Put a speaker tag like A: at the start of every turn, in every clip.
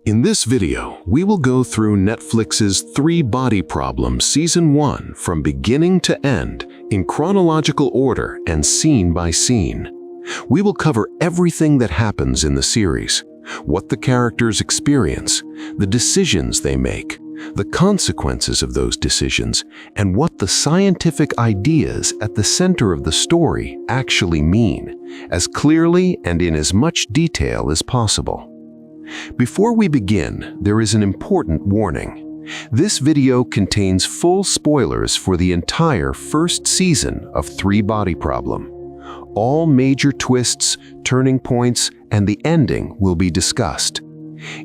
A: In this video, we will go through Netflix's Three Body Problem Season 1 from beginning to end in chronological order and scene by scene. We will cover everything that happens in the series, what the characters experience, the decisions they make, the consequences of those decisions, and what the scientific ideas at the center of the story actually mean, as clearly and in as much detail as possible. Before we begin, there is an important warning. This video contains full spoilers for the entire first season of Three Body Problem. All major twists, turning points, and the ending will be discussed.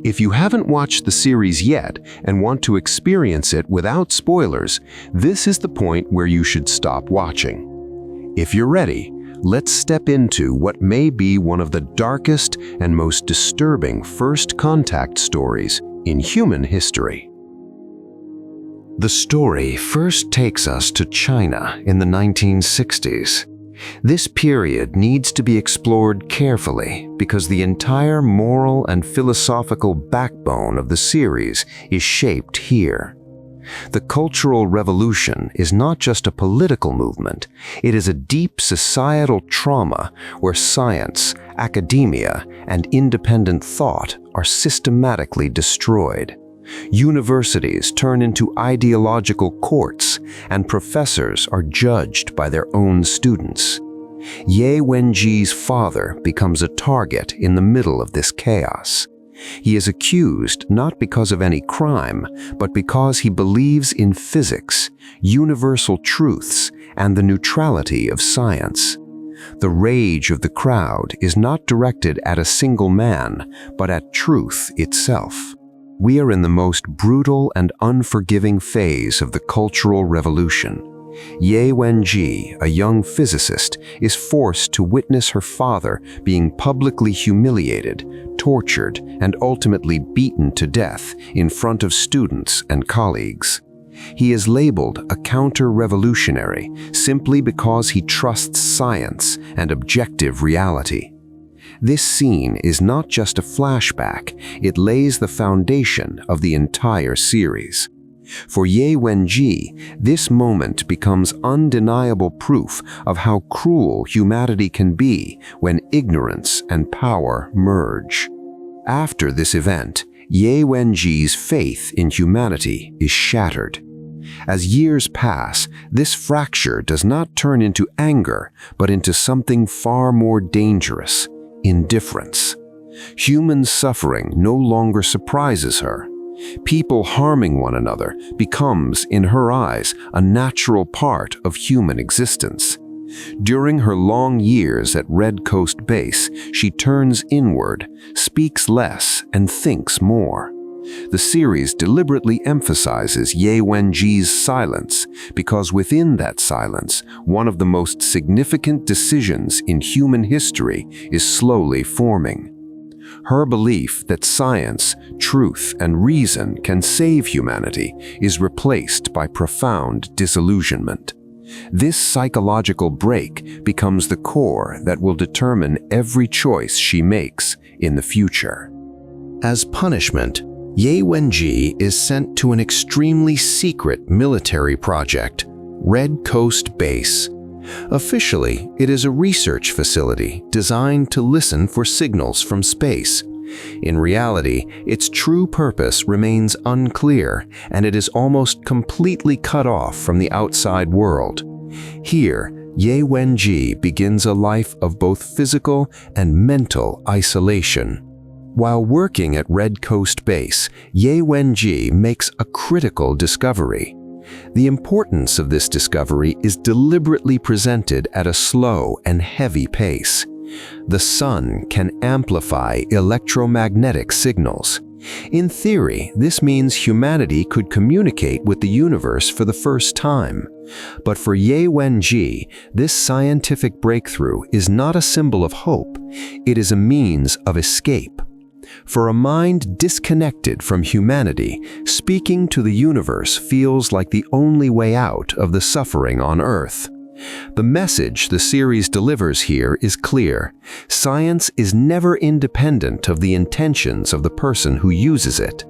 A: If you haven't watched the series yet and want to experience it without spoilers, this is the point where you should stop watching. If you're ready, let's step into what may be one of the darkest and most disturbing first contact stories in human history. The story first takes us to China in the 1960s. This period needs to be explored carefully because the entire moral and philosophical backbone of the series is shaped here. The Cultural Revolution is not just a political movement, it is a deep societal trauma where science, academia, and independent thought are systematically destroyed. Universities turn into ideological courts, and professors are judged by their own students. Ye Wenji's father becomes a target in the middle of this chaos. He is accused not because of any crime, but because he believes in physics, universal truths, and the neutrality of science. The rage of the crowd is not directed at a single man, but at truth itself. We are in the most brutal and unforgiving phase of the Cultural Revolution. Ye Wenji, a young physicist, is forced to witness her father being publicly humiliated, tortured, and ultimately beaten to death in front of students and colleagues. He is labeled a counter-revolutionary simply because he trusts science and objective reality. This scene is not just a flashback, it lays the foundation of the entire series. For Ye Wenji, this moment becomes undeniable proof of how cruel humanity can be when ignorance and power merge. After this event, Ye Wenji's faith in humanity is shattered. As years pass, this fracture does not turn into anger, but into something far more dangerous: indifference. Human suffering no longer surprises her. People harming one another becomes, in her eyes, a natural part of human existence. During her long years at Red Coast Base, she turns inward, speaks less, and thinks more. The series deliberately emphasizes Ye Wenji's silence because within that silence, one of the most significant decisions in human history is slowly forming. Her belief that science, truth, and reason can save humanity is replaced by profound disillusionment. This psychological break becomes the core that will determine every choice she makes in the future. As punishment, Ye Wenji is sent to an extremely secret military project, Red Coast Base. Officially, it is a research facility designed to listen for signals from space. In reality, its true purpose remains unclear, and it is almost completely cut off from the outside world. Here, Ye Wenji begins a life of both physical and mental isolation. While working at Red Coast Base, Ye Wenji makes a critical discovery. The importance of this discovery is deliberately presented at a slow and heavy pace. The sun can amplify electromagnetic signals. In theory, this means humanity could communicate with the universe for the first time. But for Ye Wenji, this scientific breakthrough is not a symbol of hope, it is a means of escape. For a mind disconnected from humanity, speaking to the universe feels like the only way out of the suffering on Earth.
B: The message the series delivers here is clear. Science is never independent of the intentions of the person who uses it.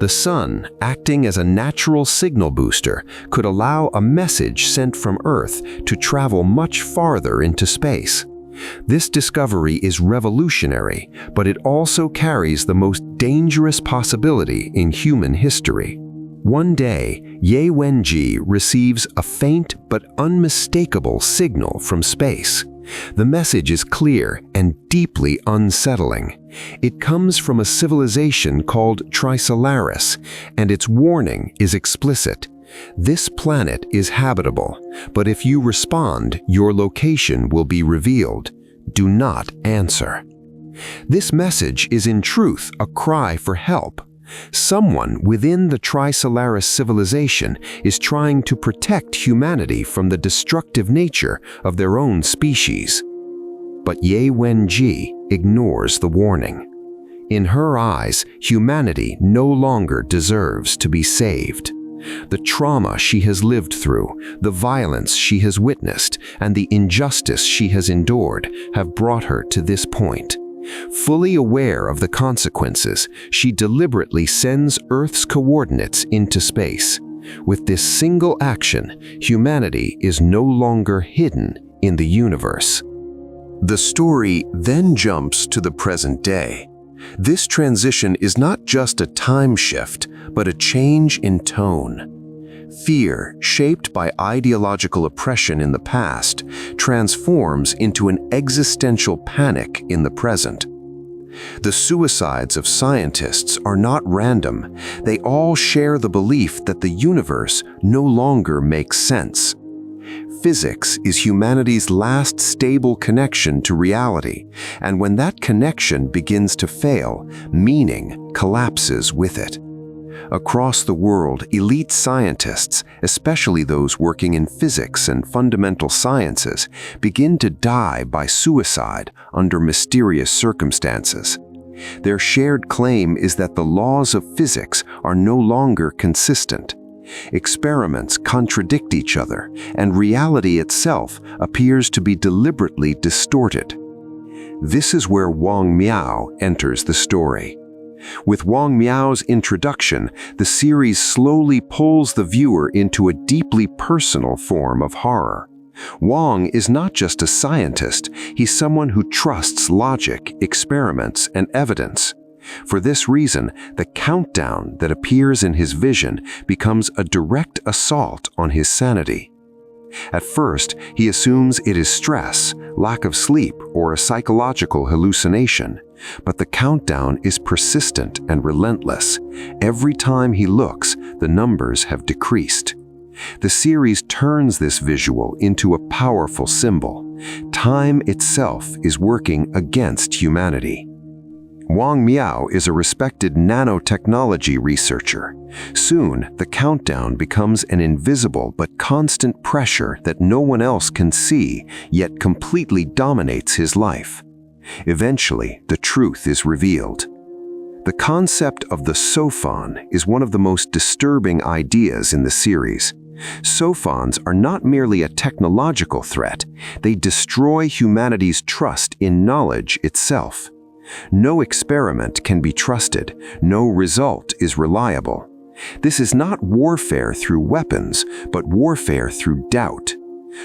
B: The sun, acting as a natural signal booster, could allow a message sent from Earth to travel much farther into space. This discovery is revolutionary, but it also carries the most dangerous possibility in human history. One day, Ye Wenji receives a faint but unmistakable signal from space. The message is clear and deeply unsettling. It comes from a civilization called Trisolaris, and its warning is explicit. This planet is habitable, but if you respond, your location will be revealed. Do not answer. This message is in truth a cry for help. Someone within the Trisolaris civilization is trying to protect humanity from the destructive nature of their own species. But Ye Wenji ignores the warning. In her eyes, humanity no longer deserves to be saved. The trauma she has lived through, the violence she has witnessed, and the injustice she has endured have brought her to this point. Fully aware of the consequences, she deliberately sends Earth's coordinates into space. With this single action, humanity is no longer hidden in the universe. The story then jumps to the present day. This transition is not just a time shift, but a change in tone. Fear, shaped by ideological oppression in the past, transforms into an existential panic in the present. The suicides of scientists are not random. They all share the belief that the universe no longer makes sense. Physics is humanity's last stable connection to reality, and when that connection begins to fail, meaning collapses with it. Across the world, elite scientists, especially those working in physics and fundamental sciences, begin to die by suicide under mysterious circumstances. Their shared claim is that the laws of physics are no longer consistent. Experiments contradict each other, and reality itself appears to be deliberately distorted. This is where Wang Miao enters the story. With Wang Miao's introduction, the series slowly pulls the viewer into a deeply personal form of horror. Wang is not just a scientist, he's someone who trusts logic, experiments, and evidence. For this reason, the countdown that appears in his vision becomes a direct assault on his sanity. At first, he assumes it is stress, lack of sleep, or a psychological hallucination. But the countdown is persistent and relentless. Every time he looks, the numbers have decreased. The series turns this visual into a powerful symbol. Time itself is working against humanity. Wang Miao is a respected nanotechnology researcher. Soon, the countdown becomes an invisible but constant pressure that no one else can see, yet completely dominates his life. Eventually, the truth is revealed. The concept of the Sophon is one of the most disturbing ideas in the series. Sophons are not merely a technological threat, they destroy humanity's trust in knowledge itself. No experiment can be trusted, no result is reliable. This is not warfare through weapons, but warfare through doubt.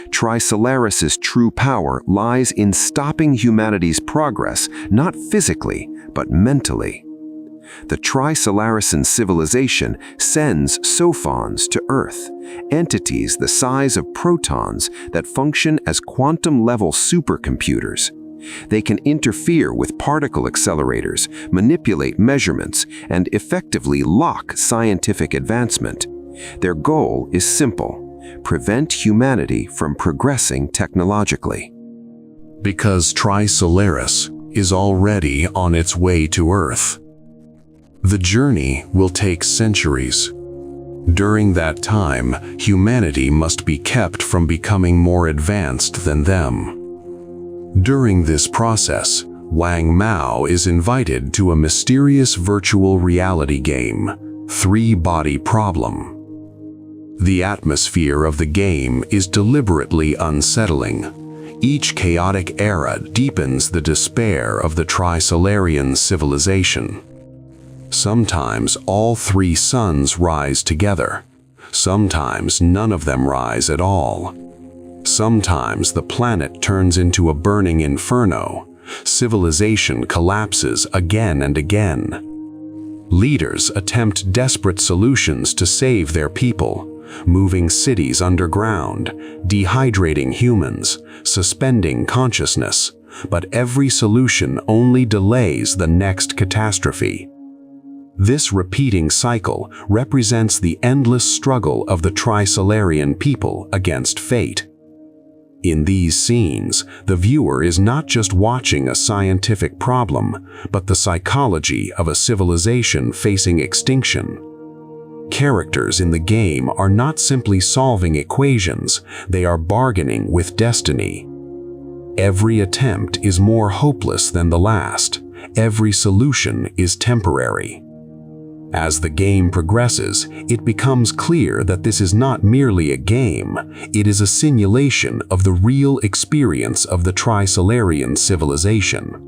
B: Trisolaris' true power lies in stopping humanity's progress, not physically, but mentally. The Trisolarisan civilization sends Sophons to Earth, entities the size of protons that function as quantum-level supercomputers. They can interfere with particle accelerators, manipulate measurements, and effectively lock scientific advancement. Their goal is simple: prevent humanity from progressing technologically.
A: Because Trisolaris is already on its way to Earth. The journey will take centuries. During that time, humanity must be kept from becoming more advanced than them. During this process, Wang Miao is invited to a mysterious virtual reality game, Three-Body Problem. The atmosphere of the game is deliberately unsettling. Each chaotic era deepens the despair of the Trisolarian civilization. Sometimes all three suns rise together. Sometimes none of them rise at all. Sometimes the planet turns into a burning inferno. Civilization collapses again and again. Leaders attempt desperate solutions to save their people, moving cities underground, dehydrating humans, suspending consciousness, but every solution only delays the next catastrophe. This repeating cycle represents the endless struggle of the Trisolarian people against fate. In these scenes, the viewer is not just watching a scientific problem, but the psychology of a civilization facing extinction. Characters in the game are not simply solving equations, they are bargaining with destiny. Every attempt is more hopeless than the last. Every solution is temporary. As the game progresses, it becomes clear that this is not merely a game, it is a simulation of the real experience of the Trisolarian civilization.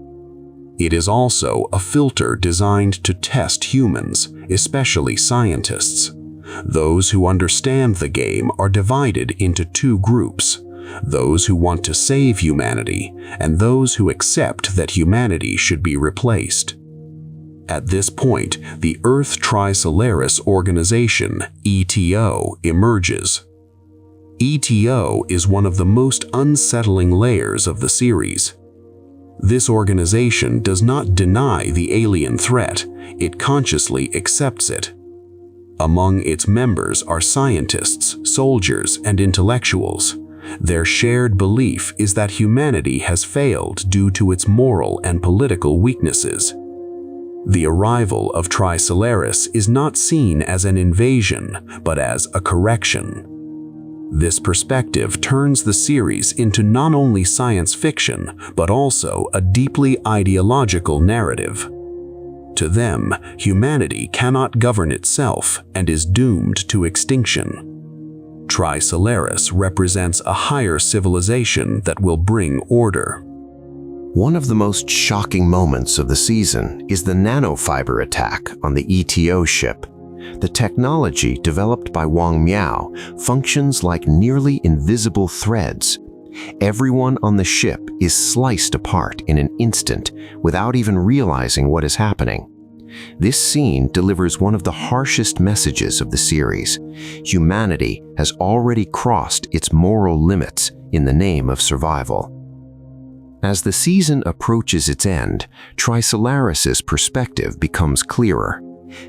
A: It is also a filter designed to test humans, especially scientists. Those who understand the game are divided into two groups: those who want to save humanity and those who accept that humanity should be replaced. At this point, the Earth Trisolaris Organization, ETO, emerges. ETO is one of the most unsettling layers of the series. This organization does not deny the alien threat, it consciously accepts it. Among its members are scientists, soldiers, and intellectuals. Their shared belief is that humanity has failed due to its moral and political weaknesses. The arrival of Trisolaris is not seen as an invasion, but as a correction. This perspective turns the series into not only science fiction, but also a deeply ideological narrative. To them, humanity cannot govern itself and is doomed to extinction. Trisolaris represents a higher civilization that will bring order.
B: One of the most shocking moments of the season is the nanofiber attack on the ETO ship. The technology developed by Wang Miao functions like nearly invisible threads. Everyone on the ship is sliced apart in an instant without even realizing what is happening. This scene delivers one of the harshest messages of the series. Humanity has already crossed its moral limits in the name of survival. As the season approaches its end, Trisolaris' perspective becomes clearer.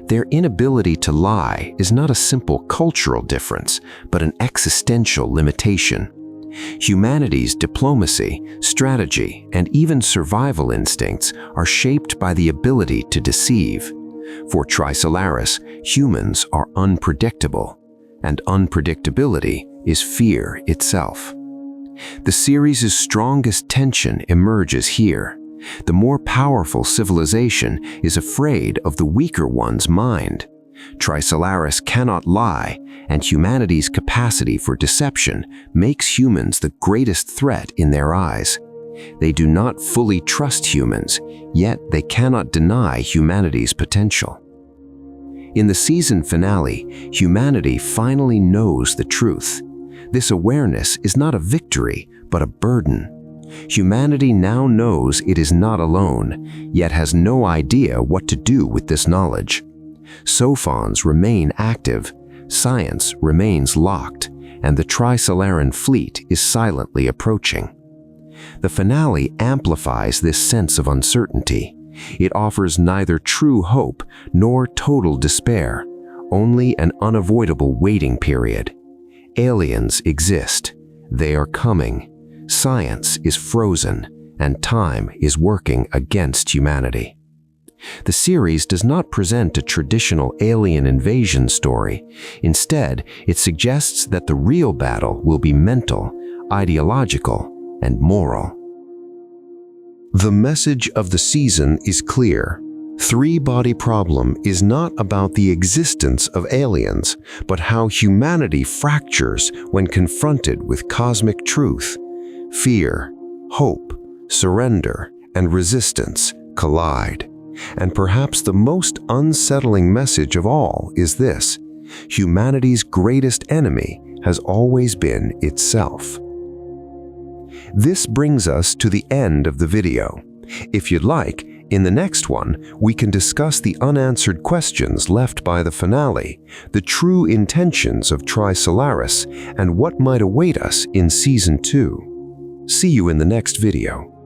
B: Their inability to lie is not a simple cultural difference, but an existential limitation. Humanity's diplomacy, strategy, and even survival instincts are shaped by the ability to deceive. For Trisolaris, humans are unpredictable, and unpredictability is fear itself. The series' strongest tension emerges here. The more powerful civilization is afraid of the weaker one's mind. Trisolaris cannot lie, and humanity's capacity for deception makes humans the greatest threat in their eyes. They do not fully trust humans, yet they cannot deny humanity's potential. In the season finale, humanity finally knows the truth. This awareness is not a victory, but a burden. Humanity now knows it is not alone, yet has no idea what to do with this knowledge. Sophons remain active, science remains locked, and the Trisolaran fleet is silently approaching. The finale amplifies this sense of uncertainty. It offers neither true hope nor total despair, only an unavoidable waiting period. Aliens exist. They are coming. Science is frozen, and time is working against humanity. The series does not present a traditional alien invasion story. Instead, it suggests that the real battle will be mental, ideological, and moral.
A: The message of the season is clear.
B: Three-body problem is not about the existence of aliens, but how humanity fractures when confronted with cosmic truth. Fear, hope, surrender, and resistance collide. And perhaps the most unsettling message of all is this: humanity's greatest enemy has always been itself. This brings us to the end of the video. If you'd like, in the next one, we can discuss the unanswered questions left by the finale, the true intentions of Trisolaris, and what might await us in Season 2. See you in the next video.